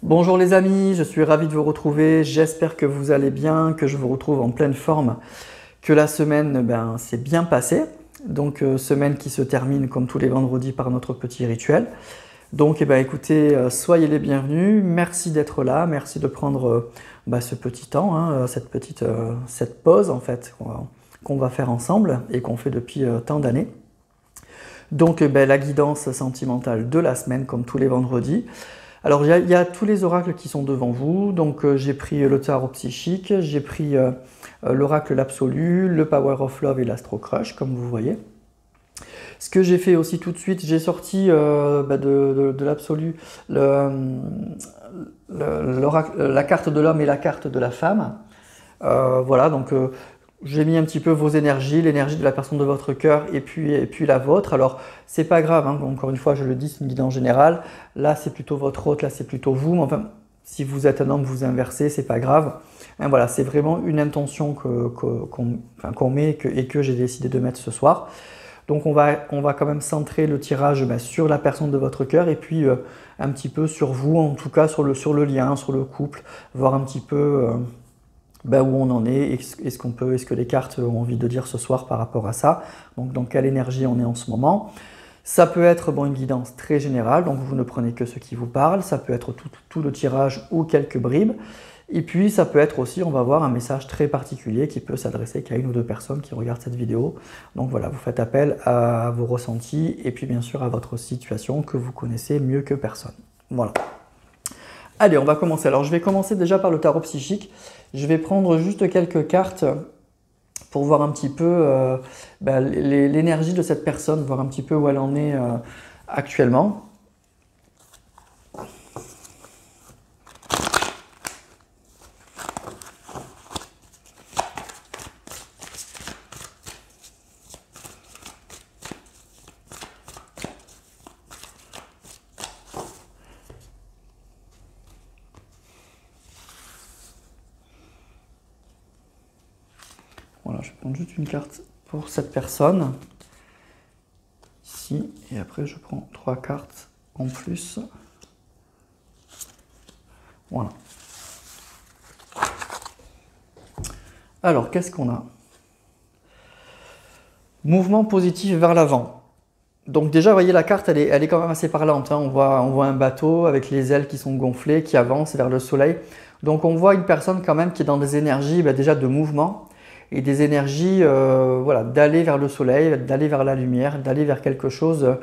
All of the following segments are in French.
Bonjour les amis, je suis ravi de vous retrouver, j'espère que vous allez bien, que je vous retrouve en pleine forme, que la semaine s'est bien passée. Donc semaine qui se termine comme tous les vendredis par notre petit rituel. Donc écoutez, soyez les bienvenus, merci d'être là, merci de prendre ce petit temps, hein, cette pause en fait qu'on va faire ensemble et qu'on fait depuis tant d'années. Donc la guidance sentimentale de la semaine comme tous les vendredis. Alors il y a tous les oracles qui sont devant vous, donc j'ai pris le tarot psychique, j'ai pris l'oracle l'absolu, le Power of Love et l'Astro Crush comme vous voyez. Ce que j'ai fait aussi tout de suite, j'ai sorti de l'absolu la carte de l'homme et la carte de la femme. Voilà, donc j'ai mis un petit peu vos énergies, l'énergie de la personne de votre cœur et puis la vôtre. Alors, c'est pas grave, hein, encore une fois, je le dis, c'est une guidance générale. Là, c'est plutôt votre hôte, là, c'est plutôt vous. Mais enfin, si vous êtes un homme, vous inversez, c'est pas grave. Hein, voilà, c'est vraiment une intention qu'on met et que j'ai décidé de mettre ce soir. Donc, on va quand même centrer le tirage sur la personne de votre cœur et puis un petit peu sur vous, en tout cas sur le lien, sur le couple, voir un petit peu où on en est, est-ce que les cartes ont envie de dire ce soir par rapport à ça, donc dans quelle énergie on est en ce moment. Ça peut être une guidance très générale, donc vous ne prenez que ce qui vous parle, ça peut être tout le tirage ou quelques bribes, et puis ça peut être aussi, on va voir un message très particulier qui peut s'adresser qu'à une ou deux personnes qui regardent cette vidéo. Donc voilà, vous faites appel à vos ressentis et puis bien sûr à votre situation que vous connaissez mieux que personne. Voilà. Allez, on va commencer. Alors je vais commencer déjà par le tarot psychique. Je vais prendre juste quelques cartes pour voir un petit peu l'énergie de cette personne, voir un petit peu où elle en est actuellement. Voilà, je vais prendre juste une carte pour cette personne, ici, et après je prends 3 cartes en plus. Voilà. Alors, qu'est-ce qu'on a? Mouvement positif vers l'avant. Donc déjà, vous voyez, la carte, elle est quand même assez parlante, hein. On voit un bateau avec les ailes qui sont gonflées, qui avance vers le soleil. Donc on voit une personne quand même qui est dans des énergies déjà de mouvement, et des énergies d'aller vers le soleil, d'aller vers la lumière, d'aller vers quelque chose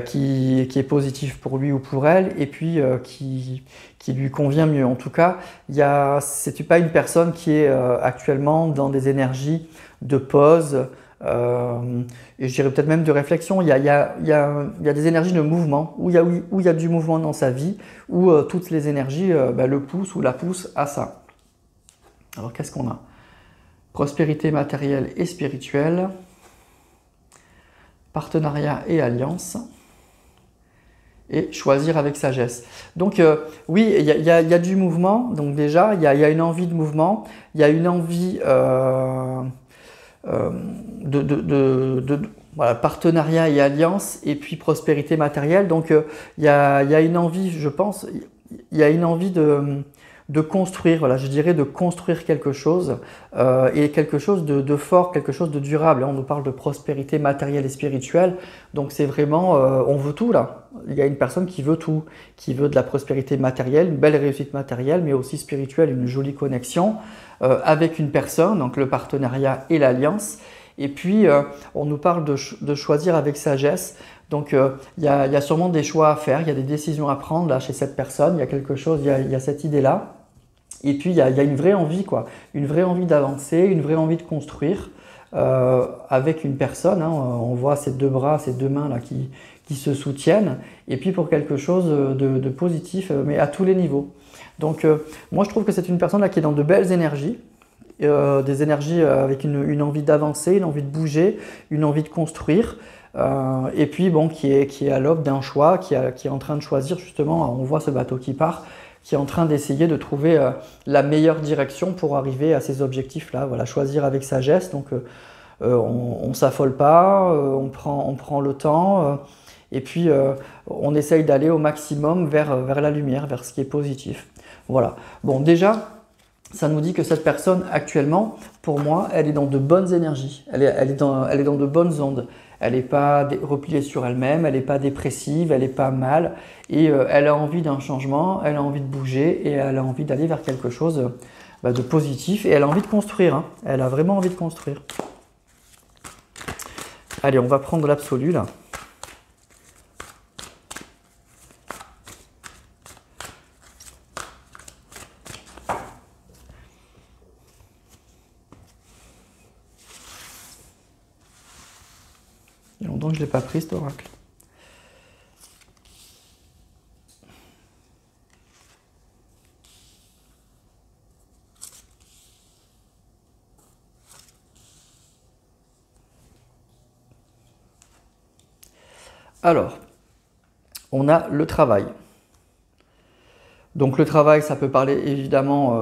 qui est positif pour lui ou pour elle et puis qui lui convient mieux. En tout cas, c'est pas une personne qui est actuellement dans des énergies de pause et je dirais peut-être même de réflexion. Il y a des énergies de mouvement où il y a du mouvement dans sa vie, où toutes les énergies le poussent ou la poussent à ça. Alors qu'est-ce qu'on a? Prospérité matérielle et spirituelle, partenariat et alliance, et choisir avec sagesse. Donc oui, il y a du mouvement, donc déjà, il y a une envie de mouvement, il y a une envie partenariat et alliance, et puis prospérité matérielle. Donc il y a une envie, je pense, il y a une envie de construire, voilà, je dirais de construire quelque chose et quelque chose de fort, quelque chose de durable. Là, on nous parle de prospérité matérielle et spirituelle, donc c'est vraiment, on veut tout là. Il y a une personne qui veut tout, qui veut de la prospérité matérielle, une belle réussite matérielle, mais aussi spirituelle, une jolie connexion avec une personne, donc le partenariat et l'alliance. Et puis, on nous parle de choisir avec sagesse. Donc, il y a sûrement des choix à faire, il y a des décisions à prendre là, chez cette personne, il y a quelque chose, il y a cette idée-là. Et puis, il y a une vraie envie, quoi. Une vraie envie d'avancer, une vraie envie de construire avec une personne. Hein, on voit ces deux bras, ces deux mains là qui se soutiennent. Et puis, pour quelque chose de positif, mais à tous les niveaux. Donc, moi, je trouve que c'est une personne là qui est dans de belles énergies. Des énergies avec une envie d'avancer, une envie de bouger, une envie de construire. Et puis qui est à l'aube d'un choix, qui est en train de choisir justement, on voit ce bateau qui part, qui est en train d'essayer de trouver la meilleure direction pour arriver à ces objectifs-là. Voilà, choisir avec sagesse, donc on ne s'affole pas, on prend le temps Et puis, on essaye d'aller au maximum vers la lumière, vers ce qui est positif. Voilà. Bon, déjà, ça nous dit que cette personne, actuellement, pour moi, elle est dans de bonnes énergies. Elle est dans de bonnes ondes. Elle n'est pas repliée sur elle-même, elle n'est pas dépressive, elle n'est pas mal. Et elle a envie d'un changement, elle a envie de bouger et elle a envie d'aller vers quelque chose de positif. Et elle a envie de construire. Hein. Elle a vraiment envie de construire. Allez, on va prendre l'absolu là. Il y a longtemps que je ne l'ai pas pris cet oracle. Alors, on a le travail. Donc le travail, ça peut parler évidemment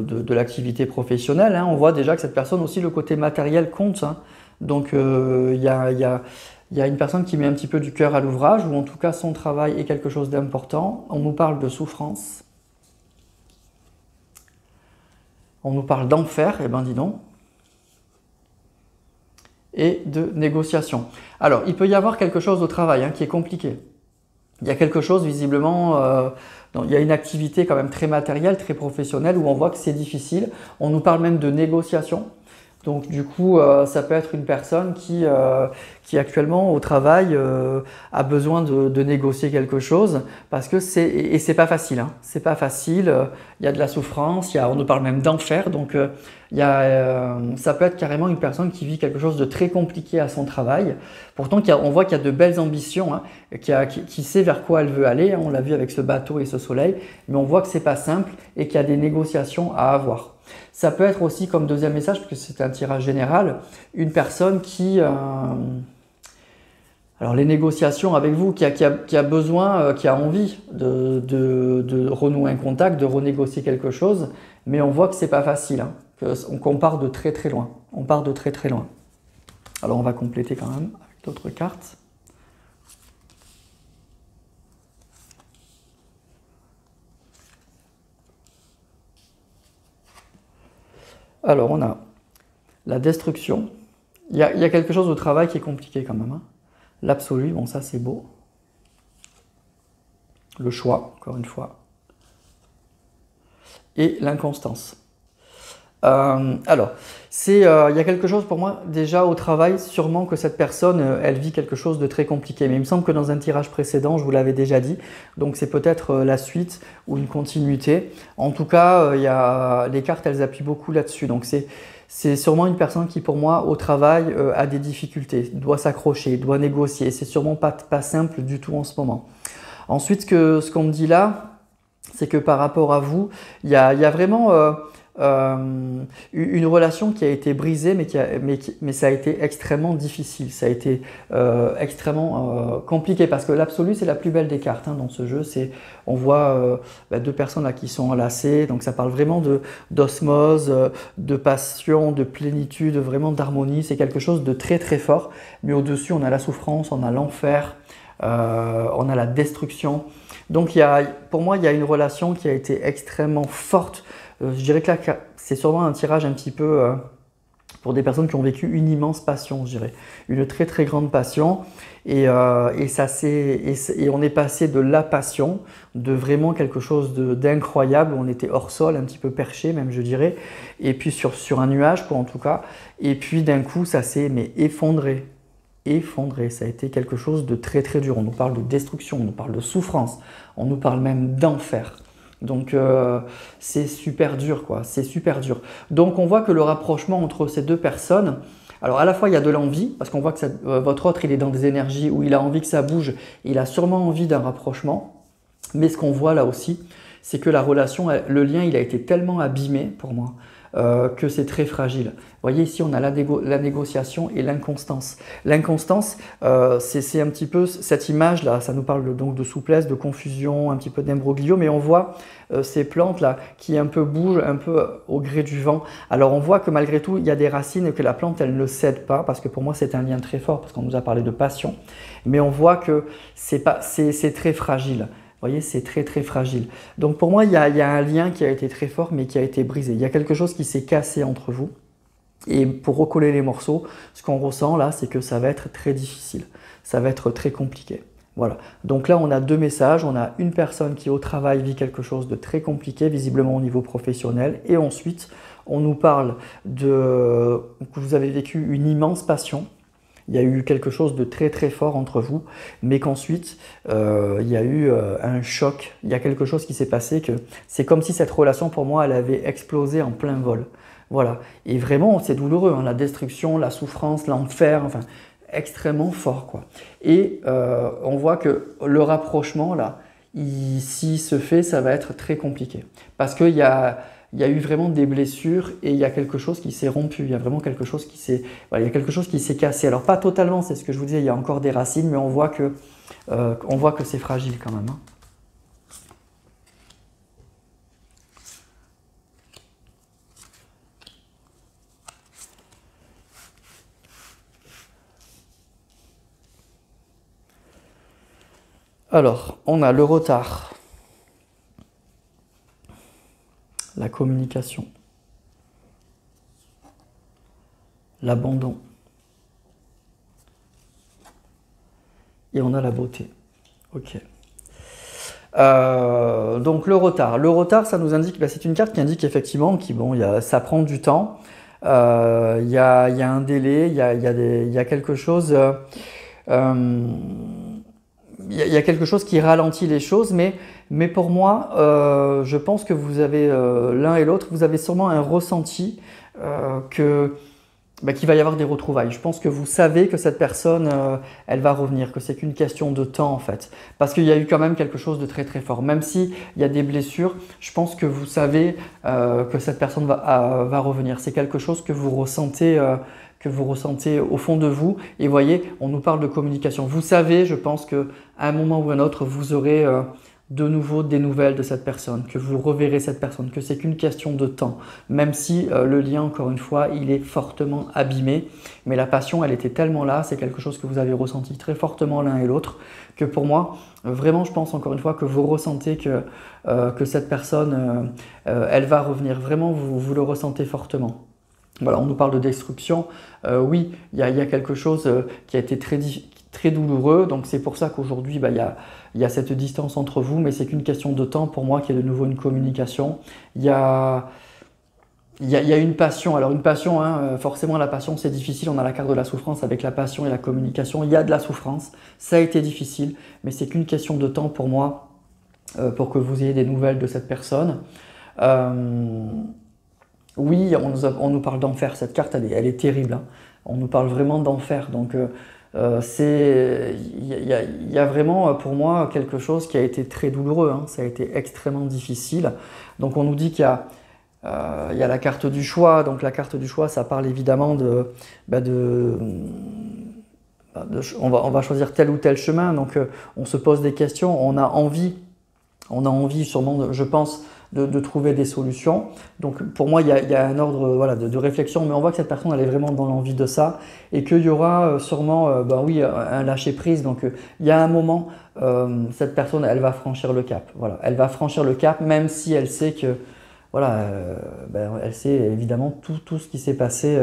de l'activité professionnelle. Hein. On voit déjà que cette personne aussi, le côté matériel compte. Hein. Donc il y a une personne qui met un petit peu du cœur à l'ouvrage, ou en tout cas son travail est quelque chose d'important. On nous parle de souffrance. On nous parle d'enfer, eh ben dis donc. Et de négociation. Alors, il peut y avoir quelque chose au travail qui est compliqué. Il y a quelque chose visiblement, il y a une activité quand même très matérielle, très professionnelle où on voit que c'est difficile. On nous parle même de négociation. Donc du coup, ça peut être une personne qui actuellement au travail a besoin de négocier quelque chose parce que c'est pas facile. Hein. C'est pas facile. Il y a de la souffrance. On nous parle même d'enfer. Donc ça peut être carrément une personne qui vit quelque chose de très compliqué à son travail. Pourtant, on voit qu'il y a de belles ambitions, hein, qui sait vers quoi elle veut aller. On l'a vu avec ce bateau et ce soleil. Mais on voit que c'est pas simple et qu'il y a des négociations à avoir. Ça peut être aussi comme deuxième message, parce que c'est un tirage général, une personne qui, alors les négociations avec vous, qui a besoin, qui a envie de renouer un contact, de renégocier quelque chose, mais on voit que c'est pas facile, hein, qu'on part de très très loin. On part de très très loin. Alors on va compléter quand même avec d'autres cartes. Alors, on a la destruction. Il y a quelque chose au travail qui est compliqué quand même. Hein. L'absolu, bon ça c'est beau. Le choix, encore une fois. Et l'inconstance. Alors, il y a quelque chose pour moi, déjà au travail, sûrement que cette personne, elle vit quelque chose de très compliqué. Mais il me semble que dans un tirage précédent, je vous l'avais déjà dit, donc c'est peut-être la suite ou une continuité. En tout cas, les cartes, elles appuient beaucoup là-dessus. Donc c'est sûrement une personne qui, pour moi, au travail, a des difficultés, doit s'accrocher, doit négocier. C'est sûrement pas simple du tout en ce moment. Ensuite, ce qu'on me dit là, c'est que par rapport à vous, il y a vraiment une relation qui a été brisée, mais ça a été extrêmement difficile, ça a été extrêmement compliqué, parce que l'absolu c'est la plus belle des cartes dans ce jeu. On voit deux personnes là qui sont enlacées, donc ça parle vraiment d'osmose, de passion, de plénitude, vraiment d'harmonie. C'est quelque chose de très très fort, mais au-dessus on a la souffrance, on a l'enfer, on a la destruction. Donc pour moi il y a une relation qui a été extrêmement forte. Je dirais que là, c'est sûrement un tirage un petit peu pour des personnes qui ont vécu une immense passion, je dirais. Une très très grande passion. Et on est passé de la passion, de vraiment quelque chose d'incroyable, où on était hors sol, un petit peu perché même, je dirais. Et puis sur un nuage, quoi, en tout cas. Et puis d'un coup, ça s'est effondré. Effondré. Ça a été quelque chose de très très dur. On nous parle de destruction, on nous parle de souffrance, on nous parle même d'enfer. Donc c'est super dur, quoi, c'est super dur. Donc on voit que le rapprochement entre ces deux personnes, alors à la fois il y a de l'envie, parce qu'on voit que votre autre il est dans des énergies où il a envie que ça bouge, il a sûrement envie d'un rapprochement, mais ce qu'on voit là aussi, c'est que la relation, le lien il a été tellement abîmé pour moi, que c'est très fragile. Vous voyez ici, on a la négociation et l'inconstance. L'inconstance, c'est un petit peu cette image-là, ça nous parle donc de souplesse, de confusion, un petit peu d'imbroglio, mais on voit ces plantes-là qui un peu bougent, un peu au gré du vent. Alors on voit que malgré tout, il y a des racines et que la plante, elle ne cède pas, parce que pour moi, c'est un lien très fort, parce qu'on nous a parlé de passion, mais on voit que c'est très fragile. Vous voyez, c'est très très fragile. Donc pour moi, il y a un lien qui a été très fort, mais qui a été brisé. Il y a quelque chose qui s'est cassé entre vous. Et pour recoller les morceaux, ce qu'on ressent là, c'est que ça va être très difficile. Ça va être très compliqué. Voilà. Donc là, on a deux messages. On a une personne qui au travail vit quelque chose de très compliqué, visiblement au niveau professionnel. Et ensuite, on nous parle que vous avez vécu une immense passion. Il y a eu quelque chose de très très fort entre vous, mais qu'ensuite, il y a eu un choc. Il y a quelque chose qui s'est passé que c'est comme si cette relation, pour moi, elle avait explosé en plein vol. Voilà. Et vraiment, c'est douloureux, hein, la destruction, la souffrance, l'enfer, enfin, extrêmement fort, quoi. Et on voit que le rapprochement, là, s'il se fait, ça va être très compliqué. Parce qu'il y a eu vraiment des blessures et il y a quelque chose qui s'est rompu. Il y a vraiment quelque chose qui s'est voilà, il y a quelque chose qui s'est cassé. Alors, pas totalement, c'est ce que je vous disais, il y a encore des racines, mais on voit que c'est fragile quand même, hein. Alors, on a le retard, la communication, l'abandon et on a la beauté. Ok. Donc le retard. Le retard, ça nous indique, c'est une carte qui indique effectivement ça prend du temps, il y a un délai, il y a quelque chose... il y a quelque chose qui ralentit les choses, mais pour moi, je pense que vous avez l'un et l'autre, vous avez sûrement un ressenti qu'il va y avoir des retrouvailles. Je pense que vous savez que cette personne, elle va revenir, que c'est qu'une question de temps en fait. Parce qu'il y a eu quand même quelque chose de très très fort. Même s'il y a des blessures, je pense que vous savez que cette personne va revenir. C'est quelque chose que vous ressentez au fond de vous. Et vous voyez, on nous parle de communication. Vous savez, je pense qu'à un moment ou un autre, vous aurez de nouveau des nouvelles de cette personne, que vous reverrez cette personne, que c'est qu'une question de temps. Même si le lien, encore une fois, il est fortement abîmé. Mais la passion, elle était tellement là, c'est quelque chose que vous avez ressenti très fortement l'un et l'autre, que pour moi, vraiment, je pense encore une fois que vous ressentez que cette personne, elle va revenir. Vraiment, vous le ressentez fortement. Voilà, on nous parle de destruction. Oui, il y a quelque chose qui a été très douloureux. Donc c'est pour ça qu'aujourd'hui, il y a cette distance entre vous, mais c'est qu'une question de temps pour moi qu'il y ait de nouveau une communication. Il y a une passion. Alors une passion, hein, forcément la passion c'est difficile. On a la carte de la souffrance avec la passion et la communication. Il y a de la souffrance. Ça a été difficile, mais c'est qu'une question de temps pour moi pour que vous ayez des nouvelles de cette personne. Oui, on nous parle d'enfer. Cette carte, elle est terrible, hein. On nous parle vraiment d'enfer. Donc, il y a vraiment pour moi quelque chose qui a été très douloureux, hein. Ça a été extrêmement difficile. Donc, on nous dit qu'il y a la carte du choix. Donc, la carte du choix, ça parle évidemment on va choisir tel ou tel chemin. Donc, on se pose des questions. On a envie sûrement, je pense, de trouver des solutions. Donc pour moi, il y a un ordre voilà, de réflexion, mais on voit que cette personne, elle est vraiment dans l'envie de ça et qu'il y aura sûrement un lâcher-prise. Donc il y a un moment, cette personne, elle va franchir le cap. Voilà, elle va franchir le cap, même si elle sait que, voilà, elle sait évidemment tout ce qui s'est passé.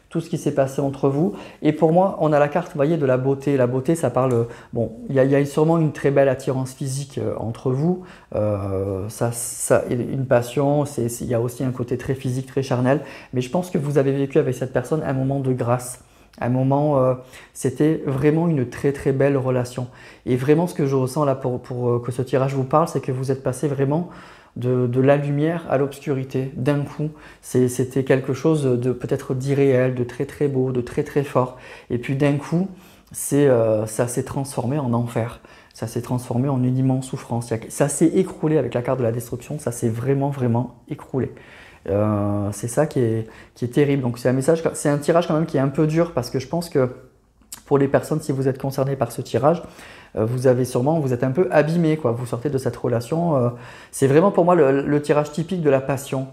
Tout ce qui s'est passé entre vous. Et pour moi, on a la carte, vous voyez, de la beauté. La beauté, ça parle... Bon, il y a sûrement une très belle attirance physique entre vous. Une passion, il y a aussi un côté très physique, très charnel. Mais je pense que vous avez vécu avec cette personne un moment de grâce. Un moment, c'était vraiment une très très belle relation. Et vraiment, ce que je ressens là pour que ce tirage vous parle, c'est que vous êtes passé vraiment de la lumière à l'obscurité, d'un coup. C'était quelque chose de peut-être d'irréel, de très très beau, de très très fort. Et puis d'un coup, ça s'est transformé en enfer. Ça s'est transformé en une immense souffrance. Ça s'est écroulé avec la carte de la destruction, ça s'est vraiment vraiment écroulé. C'est ça qui est terrible. Donc c'est un message, c'est un tirage quand même qui est un peu dur parce que je pense que pour les personnes, si vous êtes concernés par ce tirage, vous êtes un peu abîmé, quoi. Vous sortez de cette relation. C'est vraiment pour moi le tirage typique de la passion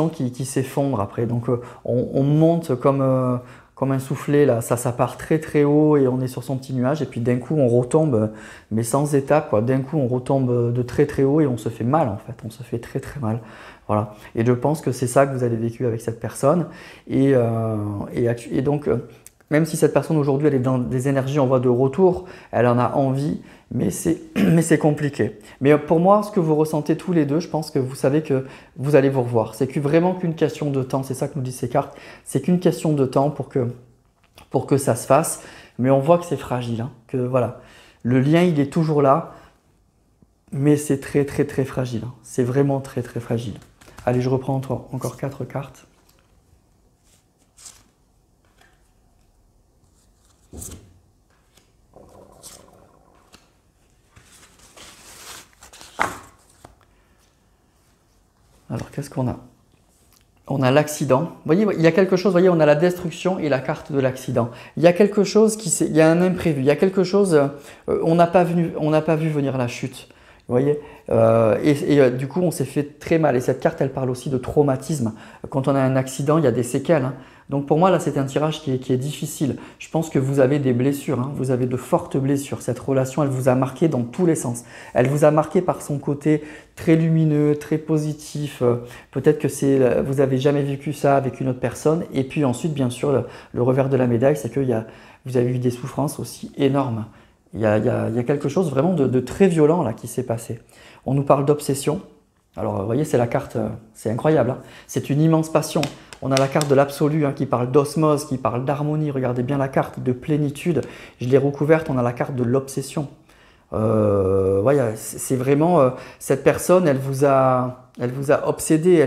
qui s'effondre après. Donc on monte comme un soufflet, là, ça part très très haut et on est sur son petit nuage et puis d'un coup on retombe, mais sans étape, quoi. D'un coup on retombe de très très haut et on se fait mal en fait, on se fait très très mal. Voilà. Et je pense que c'est ça que vous avez vécu avec cette personne et donc même si cette personne aujourd'hui elle est dans des énergies en voie de retour, elle en a envie, mais c'est compliqué. Mais pour moi, ce que vous ressentez tous les deux, je pense que vous savez que vous allez vous revoir. C'est vraiment qu'une question de temps, c'est ça que nous disent ces cartes. C'est qu'une question de temps pour que ça se fasse. Mais on voit que c'est fragile, hein, que voilà, le lien il est toujours là, mais c'est très très très fragile. Hein. C'est vraiment très très fragile. Allez, je reprends encore 4 cartes. Alors, qu'est-ce qu'on a? On a l'accident. Vous voyez, il y a quelque chose, vous voyez, on a la destruction et la carte de l'accident. Il y a quelque chose il y a un imprévu, il y a quelque chose, on n'a pas vu venir la chute. Vous voyez, du coup, on s'est fait très mal. Et cette carte, elle parle aussi de traumatisme. Quand on a un accident, il y a des séquelles. Hein. Donc pour moi, là, c'est un tirage qui est difficile. Je pense que vous avez des blessures. Hein. Vous avez de fortes blessures. Cette relation, elle vous a marqué dans tous les sens. Elle vous a marqué par son côté très lumineux, très positif. Peut-être que vous n'avez jamais vécu ça avec une autre personne. Et puis ensuite, bien sûr, le revers de la médaille, c'est que vous avez eu des souffrances aussi énormes. Il y a quelque chose vraiment de très violent là qui s'est passé. On nous parle d'obsession. Alors, vous voyez, c'est la carte, c'est incroyable. Hein. C'est une immense passion. On a la carte de l'absolu hein, qui parle d'osmose, qui parle d'harmonie. Regardez bien la carte de plénitude. Je l'ai recouverte, on a la carte de l'obsession. C'est vraiment cette personne, elle vous a obsédé,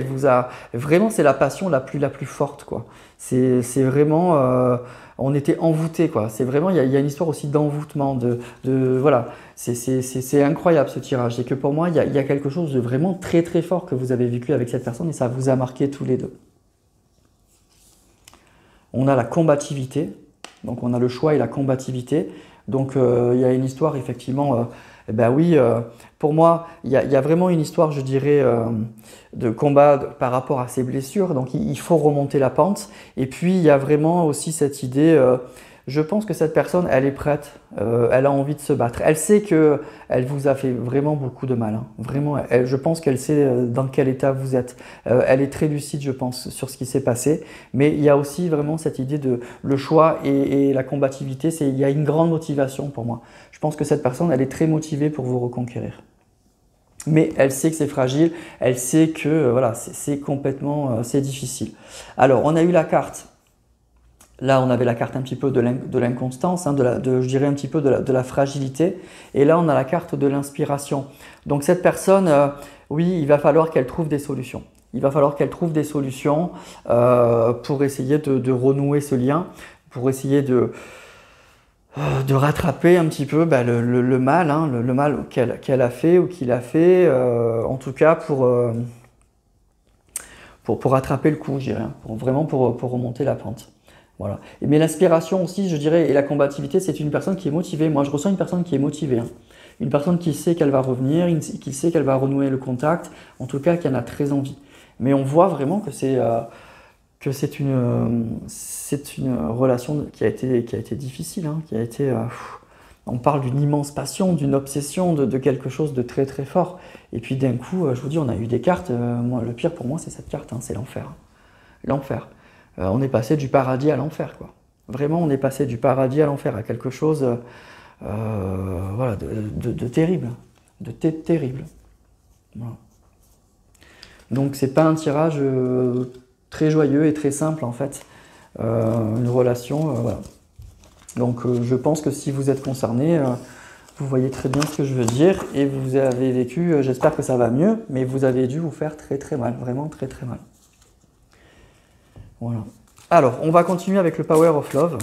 vraiment c'est la passion la plus forte quoi. C'est vraiment on était envoûté quoi. C'est vraiment il y a une histoire aussi d'envoûtement voilà. C'est incroyable ce tirage. Et que pour moi il y a quelque chose de vraiment très très fort que vous avez vécu avec cette personne et ça vous a marqué tous les deux. On a la combativité, donc on a le choix et la combativité. Donc il y a une histoire effectivement, ben oui, pour moi il y a vraiment une histoire je dirais de combat par rapport à ses blessures, donc il faut remonter la pente. Et puis il y a vraiment aussi cette idée, je pense que cette personne elle est prête, elle a envie de se battre. Elle sait qu'elle vous a fait vraiment beaucoup de mal, hein. Vraiment, je pense qu'elle sait dans quel état vous êtes. Elle est très lucide je pense sur ce qui s'est passé, mais il y a aussi vraiment cette idée de le choix et la combativité, il y a une grande motivation pour moi. Je pense que cette personne elle est très motivée pour vous reconquérir. Mais elle sait que c'est fragile, elle sait que voilà, c'est complètement c'est difficile. Alors, on a eu la carte. Là, on avait la carte un petit peu de l'inconstance, hein, je dirais un petit peu de la fragilité. Et là, on a la carte de l'inspiration. Donc cette personne, oui, il va falloir qu'elle trouve des solutions. Il va falloir qu'elle trouve des solutions pour essayer de renouer ce lien, pour essayer de rattraper un petit peu le mal, hein, le mal qu'elle a fait ou qu'il a fait, en tout cas pour rattraper le coup, je dirais, hein, pour remonter la pente. Voilà. Mais l'inspiration aussi, je dirais, et la combativité, c'est une personne qui est motivée. Moi, je ressens une personne qui est motivée. Hein. Une personne qui sait qu'elle va revenir, qui sait qu'elle va renouer le contact, en tout cas qui en a très envie. Mais on voit vraiment que c'est une relation qui a été difficile, hein, qui a été... on parle d'une immense passion, d'une obsession, de quelque chose de très très fort. Et puis d'un coup, je vous dis, on a eu des cartes. Moi, le pire pour moi, c'est cette carte, hein, c'est l'enfer. L'enfer. On est passé du paradis à l'enfer, quoi. Vraiment, on est passé du paradis à l'enfer, à quelque chose voilà, de terrible. Terrible. Voilà. Donc, c'est pas un tirage très joyeux et très simple, en fait. Une relation, voilà. Donc, je pense que si vous êtes concerné, vous voyez très bien ce que je veux dire et vous avez vécu, j'espère que ça va mieux, mais vous avez dû vous faire très très mal, vraiment très très mal. Voilà. Alors, on va continuer avec le Power of Love.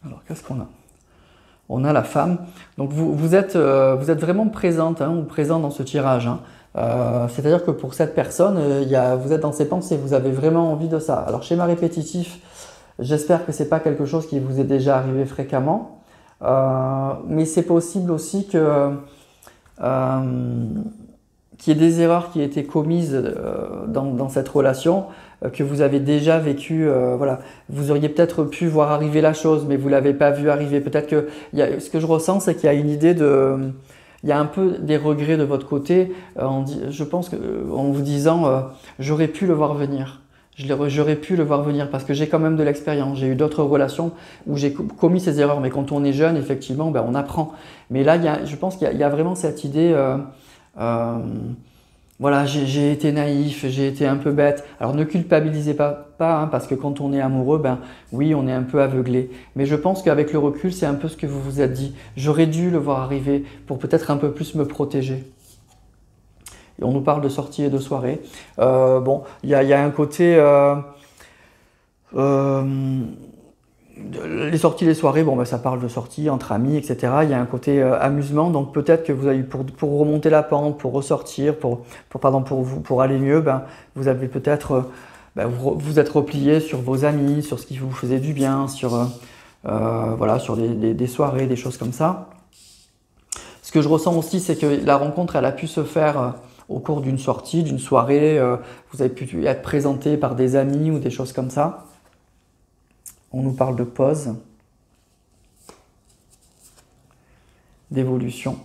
Alors, qu'est-ce qu'on a? On a la femme. Donc, vous êtes vraiment présente ou présent dans ce tirage. C'est-à-dire que pour cette personne, vous êtes dans ses pensées, vous avez vraiment envie de ça. Alors, schéma répétitif, j'espère que ce n'est pas quelque chose qui vous est déjà arrivé fréquemment. Mais c'est possible aussi qu'il y ait des erreurs qui aient été commises dans cette relation, que vous avez déjà vécu. Voilà. Vous auriez peut-être pu voir arriver la chose, mais vous ne l'avez pas vu arriver. Peut-être que ce que je ressens, c'est qu'il y a une idée il y a un peu des regrets de votre côté, je pense en vous disant j'aurais pu le voir venir. J'aurais pu le voir venir parce que j'ai quand même de l'expérience. J'ai eu d'autres relations où j'ai commis ces erreurs, mais quand on est jeune, effectivement, on apprend. Mais là, je pense qu'il y a vraiment cette idée, voilà, j'ai été naïf, j'ai été un peu bête. Alors ne culpabilisez pas parce que quand on est amoureux, oui, on est un peu aveuglé. Mais je pense qu'avec le recul, c'est un peu ce que vous vous êtes dit. J'aurais dû le voir arriver pour peut-être un peu plus me protéger. Et on nous parle de sorties et de soirées. Bon, il y a un côté… les sorties, les soirées, ça parle de sorties entre amis, etc. Il y a un côté amusement, donc peut-être que vous avez pour remonter la pente, pour ressortir, pour aller mieux, vous avez peut-être vous êtes replié sur vos amis, sur ce qui vous faisait du bien, voilà, sur des soirées, des choses comme ça. Ce que je ressens aussi, c'est que la rencontre, elle a pu se faire au cours d'une sortie, d'une soirée. Vous avez pu être présenté par des amis ou des choses comme ça. On nous parle de pause, d'évolution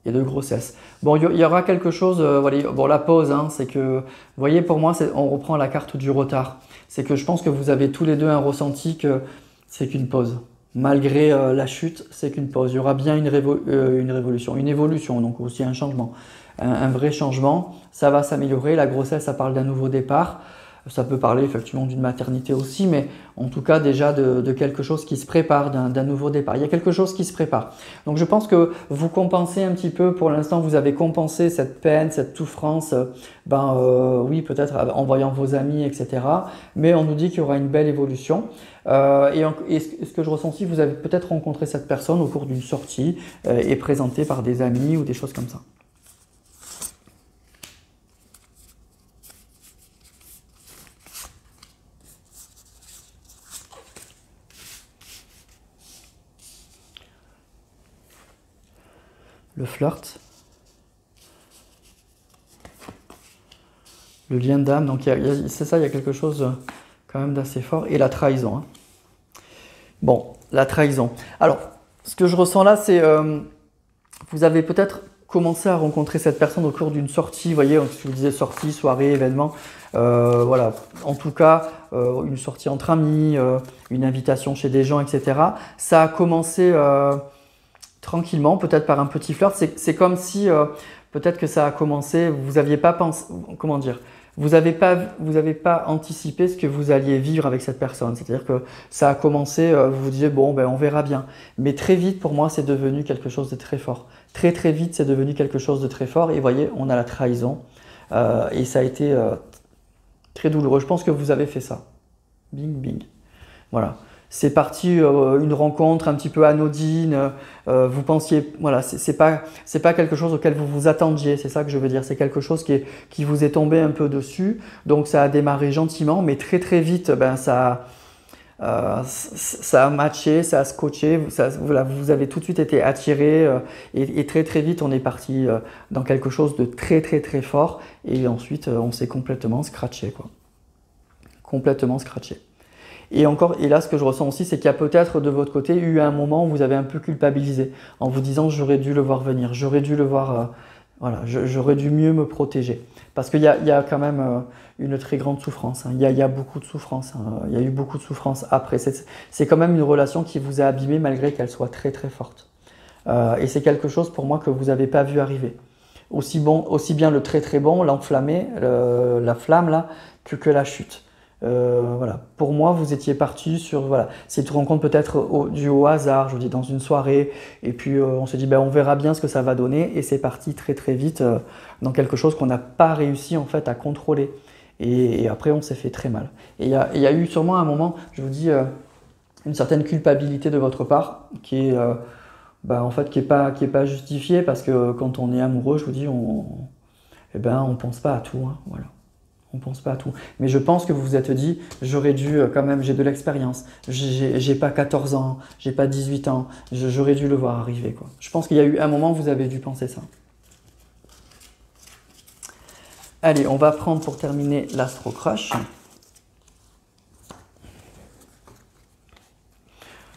et de grossesse. Bon, il y aura quelque chose, voilà, bon, la pause, c'est que, vous voyez, pour moi, on reprend la carte du retard. C'est que je pense que vous avez tous les deux un ressenti que c'est qu'une pause. Malgré la chute, c'est qu'une pause. Il y aura bien une révolution, une évolution, donc aussi un changement. Un vrai changement, ça va s'améliorer. La grossesse, ça parle d'un nouveau départ. Ça peut parler effectivement d'une maternité aussi, mais en tout cas déjà de quelque chose qui se prépare, d'un nouveau départ. Il y a quelque chose qui se prépare. Donc je pense que vous compensez un petit peu, pour l'instant vous avez compensé cette peine, cette souffrance, oui peut-être en voyant vos amis, etc. Mais on nous dit qu'il y aura une belle évolution. Et ce que je ressens aussi, vous avez peut-être rencontré cette personne au cours d'une sortie et présenté par des amis ou des choses comme ça. Le flirt, le lien d'âme, donc c'est ça, il y a quelque chose quand même d'assez fort, et la trahison. Bon, la trahison. Alors, ce que je ressens là, c'est vous avez peut-être commencé à rencontrer cette personne au cours d'une sortie, vous voyez, je vous disais sortie, soirée, événement, voilà, en tout cas, une sortie entre amis, une invitation chez des gens, etc. Ça a commencé… tranquillement, peut-être par un petit flirt. C'est comme si peut-être que ça a commencé, vous n'aviez pas pensé, comment dire, vous n'avez pas anticipé ce que vous alliez vivre avec cette personne. C'est-à-dire que ça a commencé, vous vous disiez bon, on verra bien. Mais très vite, pour moi, c'est devenu quelque chose de très fort. Très très vite, c'est devenu quelque chose de très fort. Et vous voyez, on a la trahison. Et ça a été très douloureux. Je pense que vous avez fait ça. Bing, bing. Voilà. C'est parti, une rencontre un petit peu anodine, vous pensiez, voilà, c'est pas quelque chose auquel vous vous attendiez, c'est ça que je veux dire, c'est quelque chose qui vous est tombé un peu dessus, donc ça a démarré gentiment, mais très très vite, ça a matché, ça a scotché, voilà, vous avez tout de suite été attiré et très très vite on est parti dans quelque chose de très très très fort et ensuite on s'est complètement scratché, quoi. Complètement scratché. Et là, ce que je ressens aussi, c'est qu'il y a peut-être de votre côté eu un moment où vous avez un peu culpabilisé en vous disant j'aurais dû le voir venir, j'aurais dû le voir, voilà, j'aurais dû mieux me protéger. Parce qu'il y a quand même une très grande souffrance, il y a beaucoup de souffrance, il y a eu beaucoup de souffrance après. C'est quand même une relation qui vous a abîmé malgré qu'elle soit très très forte. Et c'est quelque chose pour moi que vous n'avez pas vu arriver. Aussi bien le très très bon, l'enflammé, la flamme là, que la chute. Voilà. Pour moi, vous étiez parti sur, voilà, c'est une rencontre peut-être due au hasard, je vous dis, dans une soirée, et puis on se dit, on verra bien ce que ça va donner, et c'est parti très très vite dans quelque chose qu'on n'a pas réussi en fait à contrôler. Et après, on s'est fait très mal. Et il y a eu sûrement un moment, je vous dis, une certaine culpabilité de votre part qui est, en fait, qui est pas justifiée parce que quand on est amoureux, je vous dis, on pense pas à tout, hein, voilà. On pense pas à tout. Mais je pense que vous vous êtes dit, j'aurais dû quand même, j'ai de l'expérience, j'ai pas 14 ans, j'ai pas 18 ans, j'aurais dû le voir arriver, quoi. Je pense qu'il y a eu un moment où vous avez dû penser ça. Allez, on va prendre pour terminer l'Astro Crush.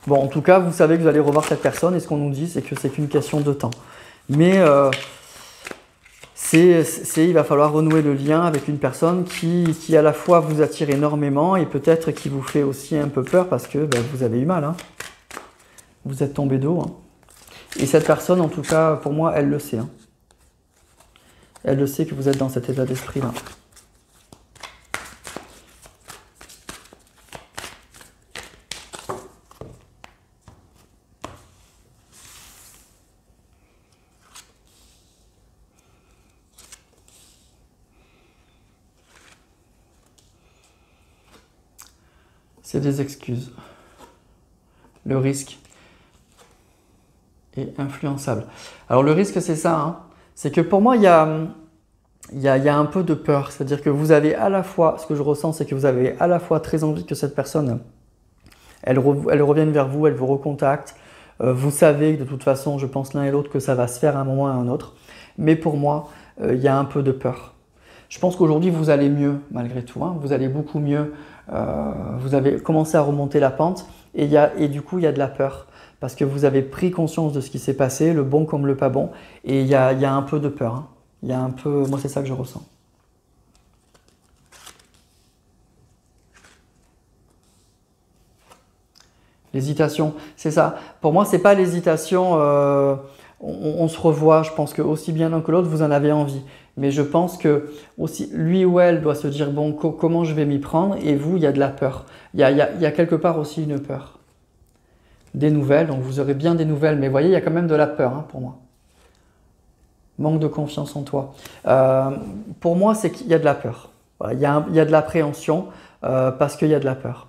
Bon, en tout cas, vous savez que vous allez revoir cette personne et ce qu'on nous dit, c'est que c'est qu'une question de temps. Mais il va falloir renouer le lien avec une personne qui à la fois vous attire énormément et peut-être qui vous fait aussi un peu peur parce que vous avez eu mal. Hein. Vous êtes tombé d'eau. Hein. Et cette personne, en tout cas, pour moi, elle le sait. Hein. Elle le sait que vous êtes dans cet état d'esprit-là. C'est des excuses. Le risque est influençable. Alors le risque, c'est ça. Hein. C'est que pour moi, il y a un peu de peur. C'est-à-dire que vous avez à la fois, ce que je ressens, c'est que vous avez à la fois très envie que cette personne, elle revienne vers vous, elle vous recontacte. Vous savez que de toute façon, je pense l'un et l'autre que ça va se faire à un moment ou à un autre. Mais pour moi, il y a un peu de peur. Je pense qu'aujourd'hui, vous allez mieux malgré tout. Hein. Vous allez beaucoup mieux. Vous avez commencé à remonter la pente et du coup, il y a de la peur. Parce que vous avez pris conscience de ce qui s'est passé, le bon comme le pas bon. Et il y a un peu de peur. Hein. Il y a un peu... Moi, c'est ça que je ressens. L'hésitation, c'est ça. Pour moi, c'est pas l'hésitation... on se revoit, je pense que aussi bien l'un que l'autre, vous en avez envie. Mais je pense que aussi, lui ou elle doit se dire, bon, comment je vais m'y prendre? Et vous, il y a de la peur. Il y a quelque part aussi une peur. Des nouvelles, donc vous aurez bien des nouvelles. Mais vous voyez, il y a quand même de la peur hein, pour moi. Manque de confiance en toi. Pour moi, c'est qu'il y a de la peur. Voilà, il y a de l'appréhension parce qu'il y a de la peur.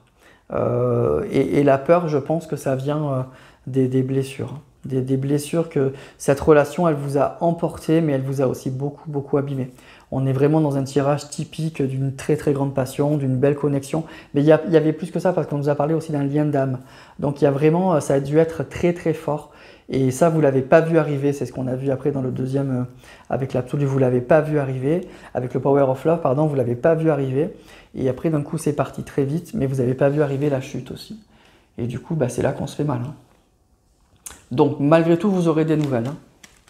Et la peur, je pense que ça vient des blessures. Des blessures que cette relation, elle vous a emporté, mais elle vous a aussi beaucoup, beaucoup abîmé. On est vraiment dans un tirage typique d'une très, très grande passion, d'une belle connexion. Mais il y avait plus que ça parce qu'on nous a parlé aussi d'un lien d'âme. Donc il y a vraiment, ça a dû être très, très fort. Et ça, vous ne l'avez pas vu arriver. C'est ce qu'on a vu après dans le deuxième, avec l'Absolu, vous ne l'avez pas vu arriver. Avec le Power of Love, pardon, vous ne l'avez pas vu arriver. Et après, d'un coup, c'est parti très vite, mais vous n'avez pas vu arriver la chute aussi. Et du coup, c'est là qu'on se fait mal. Hein. Donc, malgré tout, vous aurez des nouvelles. Hein.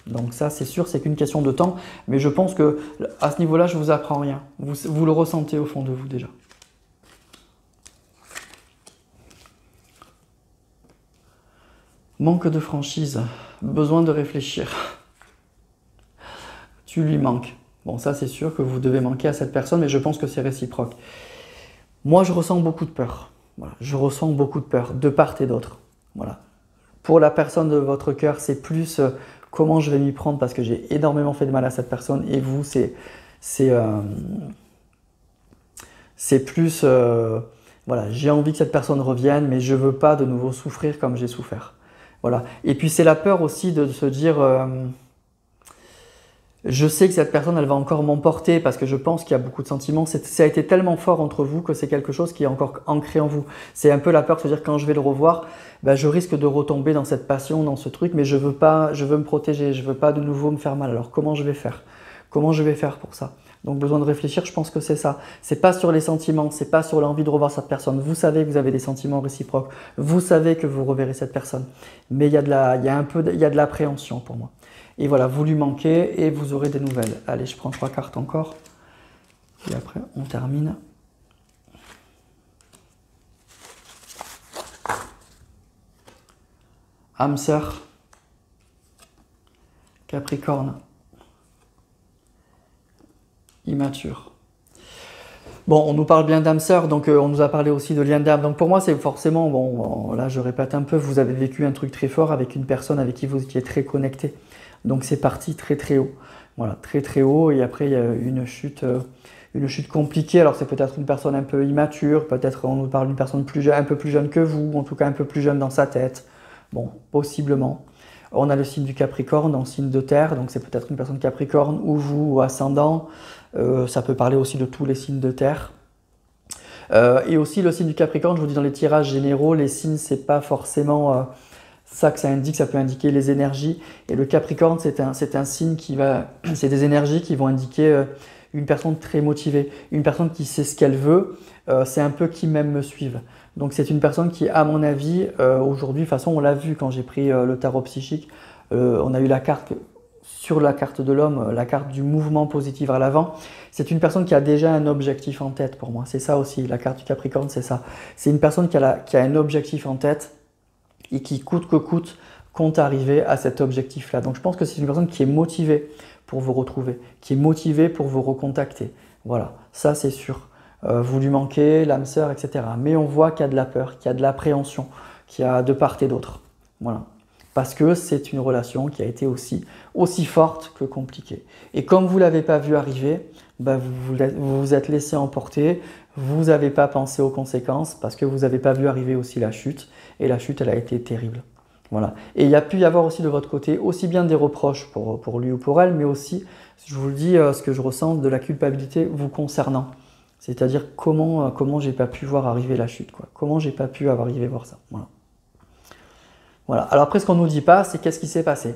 Donc ça, c'est sûr, c'est qu'une question de temps. Mais je pense que à ce niveau-là, je ne vous apprends rien. Vous le ressentez au fond de vous déjà. Manque de franchise. Besoin de réfléchir. Tu lui manques. Bon, ça, c'est sûr que vous devez manquer à cette personne, mais je pense que c'est réciproque. Moi, je ressens beaucoup de peur. Voilà. Je ressens beaucoup de peur, de part et d'autre. Voilà. Pour la personne de votre cœur, c'est plus comment je vais m'y prendre parce que j'ai énormément fait de mal à cette personne. Et vous, c'est plus, voilà, j'ai envie que cette personne revienne, mais je ne veux pas de nouveau souffrir comme j'ai souffert. Voilà. Et puis, c'est la peur aussi de se dire, je sais que cette personne, elle va encore m'emporter parce que je pense qu'il y a beaucoup de sentiments. Ça a été tellement fort entre vous que c'est quelque chose qui est encore ancré en vous. C'est un peu la peur de se dire quand je vais le revoir, je risque de retomber dans cette passion, dans ce truc, mais je veux me protéger, je veux pas de nouveau me faire mal. Alors comment je vais faire? Comment je vais faire pour ça? Donc besoin de réfléchir, je pense que c'est ça. C'est pas sur les sentiments, c'est pas sur l'envie de revoir cette personne. Vous savez que vous avez des sentiments réciproques, vous savez que vous reverrez cette personne, mais il y a de l'appréhension pour moi. Et voilà, vous lui manquez et vous aurez des nouvelles. Allez, je prends 3 cartes encore. Et après, on termine. Âme sœur. Capricorne. Immature. Bon, on nous parle bien d'âme sœur, donc on nous a parlé aussi de lien d'âme. Donc pour moi, c'est forcément, bon, là je répète un peu, vous avez vécu un truc très fort avec une personne avec qui vous étiez très connecté. Donc c'est parti très très haut. Voilà, très très haut et après il y a une chute Une chute compliquée, alors c'est peut-être une personne un peu immature, peut-être on nous parle d'une personne un peu plus jeune que vous, en tout cas un peu plus jeune dans sa tête. Bon, possiblement. On a le signe du Capricorne, dans le signe de terre, donc c'est peut-être une personne Capricorne, ou vous, ou ascendant. Ça peut parler aussi de tous les signes de terre. Et aussi le signe du Capricorne, je vous dis dans les tirages généraux, les signes, c'est pas forcément ça que ça indique, ça peut indiquer les énergies. Et le Capricorne, c'est un signe qui va, c'est des énergies qui vont indiquer une personne très motivée, une personne qui sait ce qu'elle veut, c'est un peu qui m'aime me suivre. Donc c'est une personne qui, à mon avis, aujourd'hui, de toute façon on l'a vu quand j'ai pris le tarot psychique, on a eu la carte, sur la carte de l'homme, la carte du mouvement positif à l'avant. C'est une personne qui a déjà un objectif en tête pour moi, c'est ça aussi, la carte du Capricorne, c'est ça. C'est une personne qui a un objectif en tête et qui, coûte que coûte, compte arriver à cet objectif-là. Donc je pense que c'est une personne qui est motivée pour vous retrouver, qui est motivée pour vous recontacter. Voilà, ça c'est sûr. Vous lui manquez, l'âme sœur, etc. Mais on voit qu'il y a de la peur, qu'il y a de l'appréhension, qu'il y a de part et d'autre. Voilà. Parce que c'est une relation qui a été aussi forte que compliquée. Et comme vous ne l'avez pas vu arriver, bah vous vous êtes laissé emporter, vous n'avez pas pensé aux conséquences parce que vous n'avez pas vu arriver aussi la chute. Et la chute, elle a été terrible. Voilà. Et il y a pu y avoir aussi de votre côté, aussi bien des reproches pour lui ou pour elle, mais aussi, je vous le dis, ce que je ressens, de la culpabilité vous concernant. C'est-à-dire comment j'ai pas pu voir arriver la chute, quoi. Comment j'ai pas pu arriver voir ça. Voilà. Voilà. Alors après, ce qu'on ne nous dit pas, c'est qu'est-ce qui s'est passé.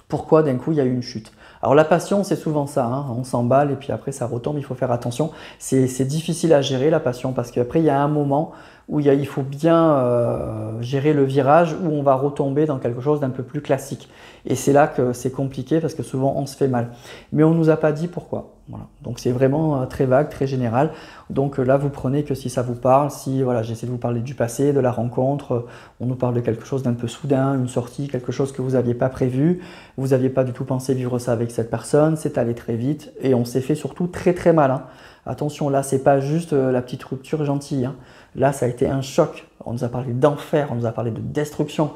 Pourquoi d'un coup il y a eu une chute. Alors la passion, c'est souvent ça, hein. On s'emballe et puis après ça retombe, il faut faire attention. C'est difficile à gérer la passion parce qu'après il y a un moment où il faut bien gérer le virage où on va retomber dans quelque chose d'un peu plus classique. Et c'est là que c'est compliqué parce que souvent on se fait mal. Mais on ne nous a pas dit pourquoi. Voilà. Donc c'est vraiment très vague, très général. Donc là vous prenez que si ça vous parle, si voilà, j'essaie de vous parler du passé, de la rencontre, on nous parle de quelque chose d'un peu soudain, une sortie, quelque chose que vous n'aviez pas prévu, vous n'aviez pas du tout pensé vivre ça avec cette personne, c'est allé très vite et on s'est fait surtout très très mal. Hein. Attention, là c'est pas juste la petite rupture gentille. Hein. Là ça a été un choc. On nous a parlé d'enfer, on nous a parlé de destruction.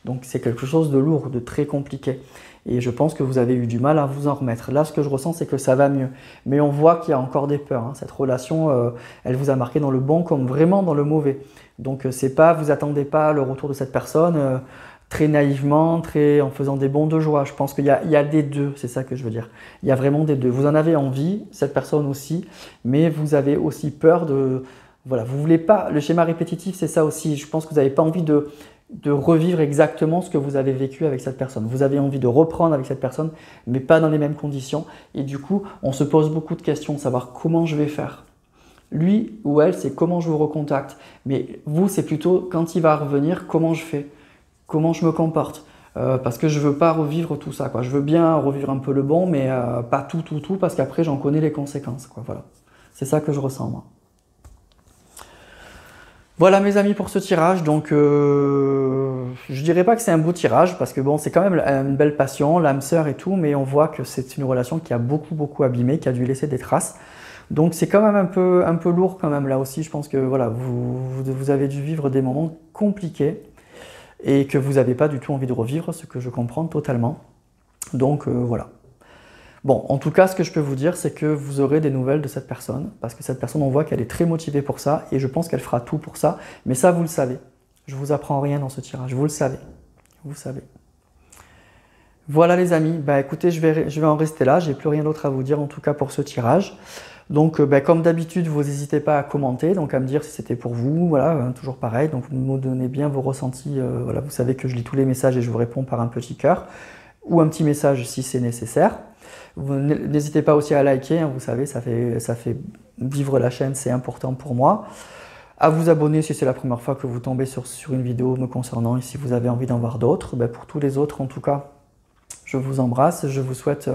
Donc c'est quelque chose de lourd, de très compliqué. Et je pense que vous avez eu du mal à vous en remettre. Là, ce que je ressens, c'est que ça va mieux. Mais on voit qu'il y a encore des peurs. Hein. Cette relation, elle vous a marqué dans le bon comme vraiment dans le mauvais. Donc c'est pas, vous attendez pas le retour de cette personne très naïvement, en faisant des bonds de joie. Je pense qu'il y a des deux, c'est ça que je veux dire. Il y a vraiment des deux. Vous en avez envie, cette personne aussi, mais vous avez aussi peur de... Voilà, vous voulez pas... Le schéma répétitif, c'est ça aussi. Je pense que vous n'avez pas envie de revivre exactement ce que vous avez vécu avec cette personne. Vous avez envie de reprendre avec cette personne, mais pas dans les mêmes conditions. Et du coup, on se pose beaucoup de questions, savoir comment je vais faire. Lui ou elle, c'est comment je vous recontacte. Mais vous, c'est plutôt quand il va revenir, comment je fais, comment je me comporte. Parce que je ne veux pas revivre tout ça, quoi. Je veux bien revivre un peu le bon, mais pas tout, parce qu'après, j'en connais les conséquences, quoi. Voilà. C'est ça que je ressens, moi. Voilà mes amis pour ce tirage, donc je dirais pas que c'est un beau tirage parce que bon c'est quand même une belle passion, l'âme sœur et tout, mais on voit que c'est une relation qui a beaucoup abîmé, qui a dû laisser des traces. Donc c'est quand même un peu lourd quand même là aussi, je pense que voilà, vous avez dû vivre des moments compliqués et que vous n'avez pas du tout envie de revivre, ce que je comprends totalement. Donc voilà. Bon, en tout cas, ce que je peux vous dire, c'est que vous aurez des nouvelles de cette personne, parce que cette personne, on voit qu'elle est très motivée pour ça, et je pense qu'elle fera tout pour ça, mais ça, vous le savez. Je ne vous apprends rien dans ce tirage, vous le savez. Vous savez. Voilà les amis, bah, écoutez, je vais en rester là, j'ai plus rien d'autre à vous dire, en tout cas pour ce tirage. Donc, bah, comme d'habitude, vous n'hésitez pas à commenter, donc à me dire si c'était pour vous, voilà, toujours pareil, donc vous me donnez bien vos ressentis, voilà, vous savez que je lis tous les messages et je vous réponds par un petit cœur, ou un petit message si c'est nécessaire. N'hésitez pas aussi à liker, hein, vous savez, ça fait vivre la chaîne, c'est important pour moi. À vous abonner si c'est la première fois que vous tombez sur une vidéo me concernant et si vous avez envie d'en voir d'autres. Ben pour tous les autres, en tout cas, je vous embrasse, je vous souhaite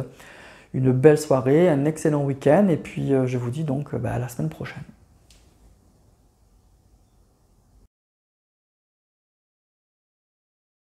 une belle soirée, un excellent week-end et puis je vous dis donc à la semaine prochaine.